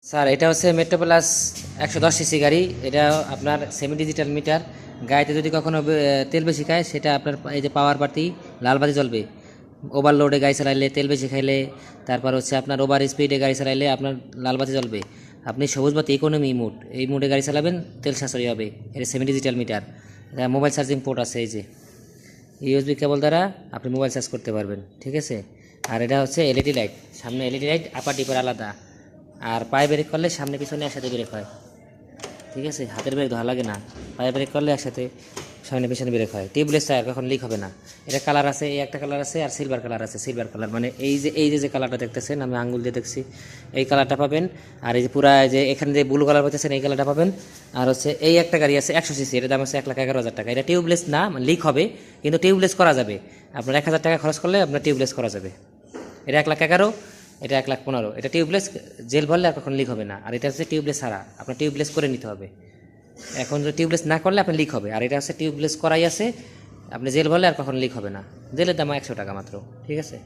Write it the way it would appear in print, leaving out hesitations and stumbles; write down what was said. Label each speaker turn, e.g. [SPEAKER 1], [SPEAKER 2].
[SPEAKER 1] Sir এটা হচ্ছে metro plus 110 CC গাড়ি। এটা আপনার সেমি ডিজিটাল মিটার। গাড়িতে যদি কখনো তেল বেশি খায় সেটা আপনার এই যে পাওয়ার বাতি লাল বাতি জ্বলবে। ওভারলোডে গাড়ি চালাইলে, তেল বেশি খাইলে, তারপর হচ্ছে আপনার ওভার স্পিডে গাড়ি চালাইলে আপনার লাল বাতি জ্বলবে। আপনি সবুজ বাতি ইকোনমি মোড, এই মোডে গাড়ি চালাবেন, তেল সাশ্রয়ী হবে। এটা সেমি ডিজিটাল মিটার। এটা মোবাইল চার্জিং পোর্ট আছে, এই যে ইউএসবি কেবল দ্বারা আপনি মোবাইল চার্জ করতে পারবেন, ঠিক আছে। আর এটা হচ্ছে এলইডি লাইট, সামনে এলইডি লাইট, আপার ডিপার আলাদা। আর পায়ে ব্রেক করলে সামনে পিছনে একসাথে ব্রেক হয়, ঠিক আছে। হাতের ব্রেক ধরা লাগে না, পায়ে ব্রেক করলে একসাথে সামনে পিছনে ব্রেক হয়। টিউবলেস টায়ার, কখন লিক হবে না। এটা কালার আছে, এই একটা কালার আছে আর সিলভার কালার আছে। সিলভার কালার মানে এই যে কালারটা দেখতেছেন, আমি আঙ্গুল দিয়ে দেখছি, এই কালারটা পাবেন। আর এই যে পুরা যে এখানে যে ব্লু কালার পাচ্ছেন, এই কালারটা পাবেন। আর হচ্ছে এই একটা গাড়ি আছে 100 সিসি, এটার দাম হচ্ছে 1,11,000 টাকা। এটা টিউবলেস না, মানে লিক হবে, কিন্তু টিউবলেস করা যাবে। আপনার 1,000 টাকা খরচ করলে আপনার টিউবলেস করা যাবে। এটা 1,11,000, এটা 1,15,000। এটা টিউবলেস, জেল ভরলে আর কখন লিক হবে না। আর এটা হচ্ছে টিউবলেস ছাড়া, আপনার টিউবলেস করে নিতে হবে। এখন যদি টিউবলেস না করলে আপনার লিক হবে। আর এটা হচ্ছে টিউবলেস করাই আছে, আপনি জেল ভরলে আর কখন লিক হবে না। জেলের দাম 100 টাকা মাত্র, ঠিক আছে।